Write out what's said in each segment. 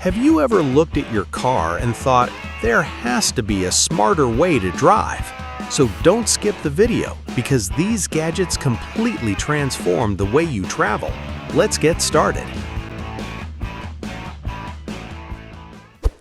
Have you ever looked at your car and thought, there has to be a smarter way to drive? So don't skip the video, because these gadgets completely transform the way you travel. Let's get started.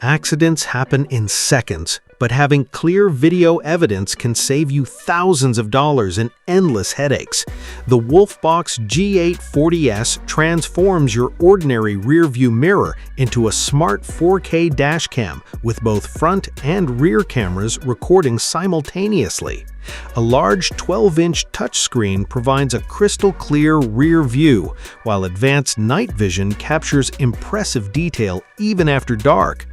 Accidents happen in seconds, but having clear video evidence can save you thousands of dollars and endless headaches. The WOLFBOX G840S transforms your ordinary rearview mirror into a smart 4K dashcam with both front and rear cameras recording simultaneously. A large 12-inch touchscreen provides a crystal-clear rear view, while advanced night vision captures impressive detail even after dark.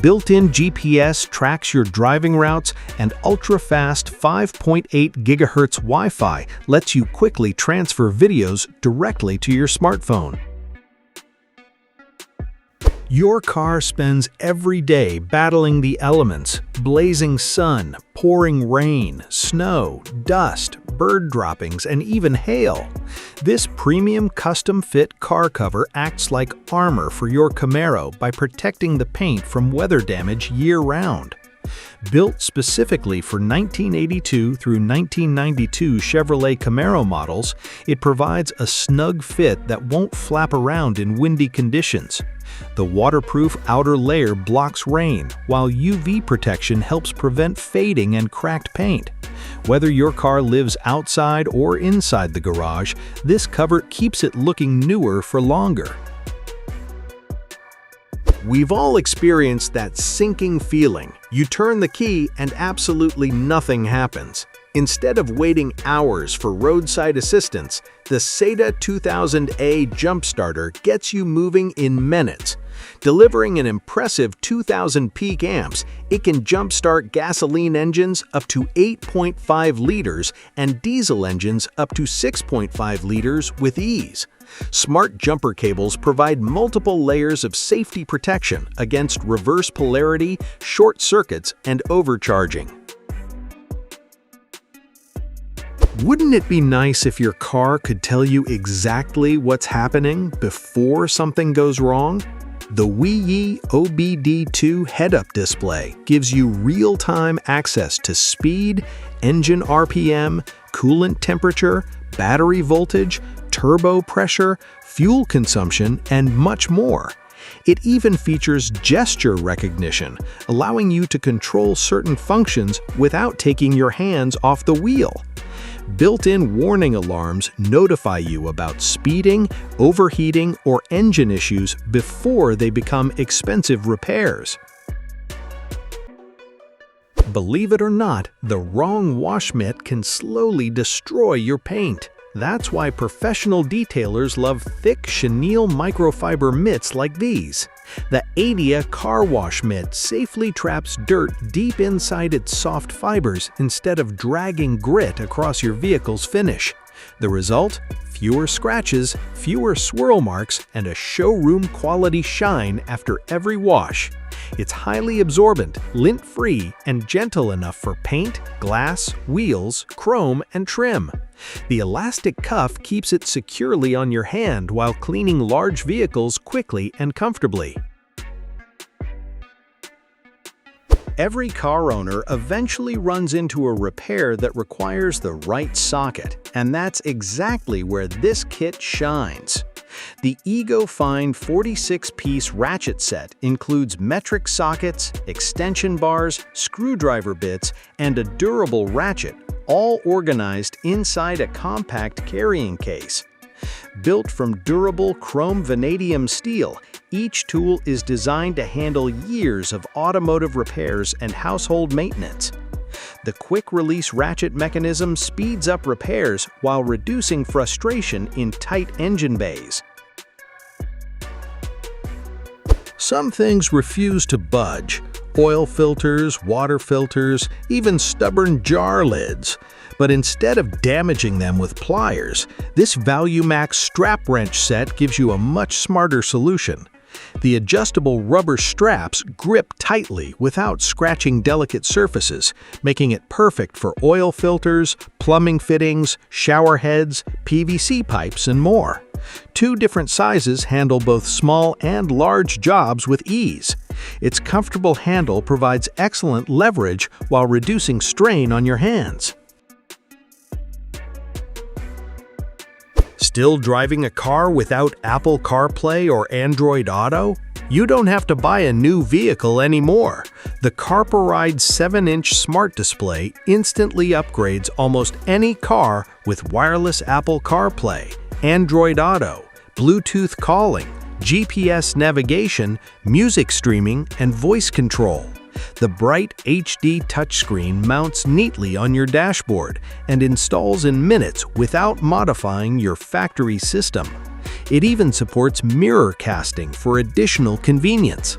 Built-in GPS tracks your driving routes, and ultra-fast 5.8 GHz Wi-Fi lets you quickly transfer videos directly to your smartphone. Your car spends every day battling the elements: blazing sun, pouring rain, snow, dust, bird droppings, and even hail. This premium custom-fit car cover acts like armor for your Camaro by protecting the paint from weather damage year-round. Built specifically for 1982 through 1992 Chevrolet Camaro models, it provides a snug fit that won't flap around in windy conditions. The waterproof outer layer blocks rain, while UV protection helps prevent fading and cracked paint. Whether your car lives outside or inside the garage, this cover keeps it looking newer for longer. We've all experienced that sinking feeling. You turn the key and absolutely nothing happens. Instead of waiting hours for roadside assistance, the SATA 2000A Jumpstarter gets you moving in minutes. Delivering an impressive 2,000 peak amps, it can jumpstart gasoline engines up to 8.5 liters and diesel engines up to 6.5 liters with ease. Smart jumper cables provide multiple layers of safety protection against reverse polarity, short circuits, and overcharging. Wouldn't it be nice if your car could tell you exactly what's happening before something goes wrong? The Wiiyii OBD2 head-up display gives you real-time access to speed, engine RPM, coolant temperature, battery voltage, turbo pressure, fuel consumption, and much more. It even features gesture recognition, allowing you to control certain functions without taking your hands off the wheel. Built-in warning alarms notify you about speeding, overheating, or engine issues before they become expensive repairs. Believe it or not, the wrong wash mitt can slowly destroy your paint. That's why professional detailers love thick chenille microfiber mitts like these. The AIDEA car wash mitt safely traps dirt deep inside its soft fibers instead of dragging grit across your vehicle's finish. The result? Fewer scratches, fewer swirl marks, and a showroom-quality shine after every wash. It's highly absorbent, lint-free, and gentle enough for paint, glass, wheels, chrome, and trim. The elastic cuff keeps it securely on your hand while cleaning large vehicles quickly and comfortably. Every car owner eventually runs into a repair that requires the right socket, and that's exactly where this kit shines. The Egofine 46-piece ratchet set includes metric sockets, extension bars, screwdriver bits, and a durable ratchet, all organized inside a compact carrying case. Built from durable chrome vanadium steel, each tool is designed to handle years of automotive repairs and household maintenance. The quick-release ratchet mechanism speeds up repairs while reducing frustration in tight engine bays. Some things refuse to budge: oil filters, water filters, even stubborn jar lids. But instead of damaging them with pliers, this ValueMax strap wrench set gives you a much smarter solution. The adjustable rubber straps grip tightly without scratching delicate surfaces, making it perfect for oil filters, plumbing fittings, shower heads, PVC pipes, and more. 2 different sizes handle both small and large jobs with ease. Its comfortable handle provides excellent leverage while reducing strain on your hands. Still driving a car without Apple CarPlay or Android Auto? You don't have to buy a new vehicle anymore. The Carpuride 7-inch smart display instantly upgrades almost any car with wireless Apple CarPlay, Android Auto, Bluetooth calling, GPS navigation, music streaming, and voice control. The bright HD touchscreen mounts neatly on your dashboard and installs in minutes without modifying your factory system. It even supports mirror casting for additional convenience.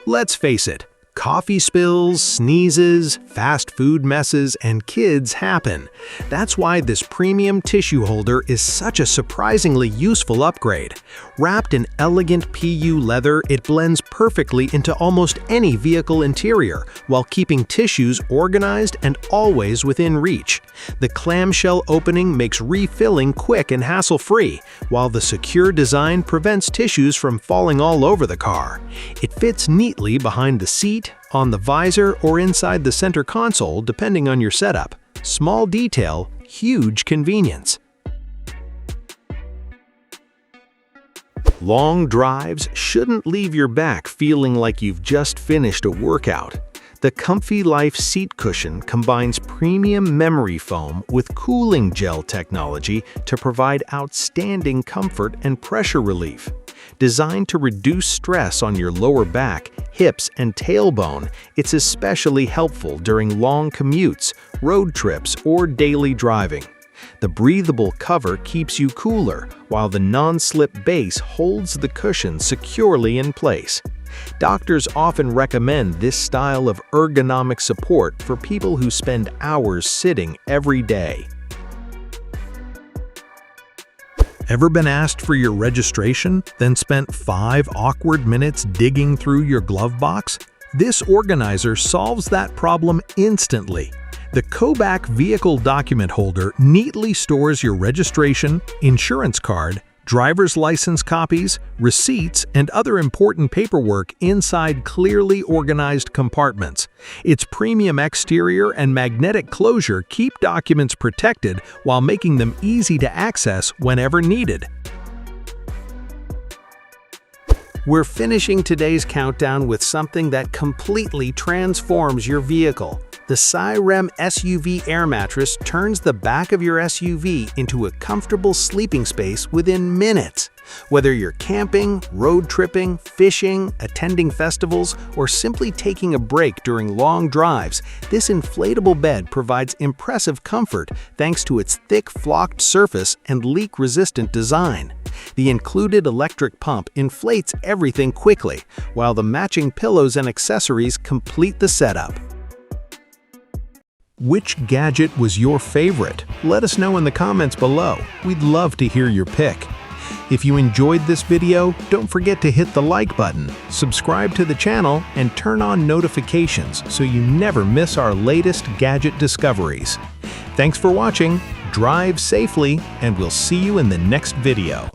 Let's face it, coffee spills, sneezes, fast food messes, and kids happen. That's why this premium tissue holder is such a surprisingly useful upgrade. Wrapped in elegant PU leather, it blends perfectly into almost any vehicle interior, while keeping tissues organized and always within reach. The clamshell opening makes refilling quick and hassle-free, while the secure design prevents tissues from falling all over the car. It fits neatly behind the seat, on the visor, or inside the center console depending on your setup. Small detail, huge convenience. Long drives shouldn't leave your back feeling like you've just finished a workout. The ComfiLife seat cushion combines premium memory foam with cooling gel technology to provide outstanding comfort and pressure relief. Designed to reduce stress on your lower back, hips, and tailbone, it's especially helpful during long commutes, road trips, or daily driving. The breathable cover keeps you cooler, while the non-slip base holds the cushion securely in place. Doctors often recommend this style of ergonomic support for people who spend hours sitting every day. Ever been asked for your registration, then spent 5 awkward minutes digging through your glove box? This organizer solves that problem instantly. The CoBak vehicle document holder neatly stores your registration, insurance card, driver's license copies, receipts, and other important paperwork inside clearly organized compartments. Its premium exterior and magnetic closure keep documents protected while making them easy to access whenever needed. We're finishing today's countdown with something that completely transforms your vehicle. The Ciremiv SUV Air Mattress turns the back of your SUV into a comfortable sleeping space within minutes. Whether you're camping, road tripping, fishing, attending festivals, or simply taking a break during long drives, this inflatable bed provides impressive comfort thanks to its thick flocked surface and leak-resistant design. The included electric pump inflates everything quickly, while the matching pillows and accessories complete the setup. Which gadget was your favorite? Let us know in the comments below. We'd love to hear your pick. If you enjoyed this video, don't forget to hit the like button, subscribe to the channel, and turn on notifications so you never miss our latest gadget discoveries. Thanks for watching, drive safely, and we'll see you in the next video.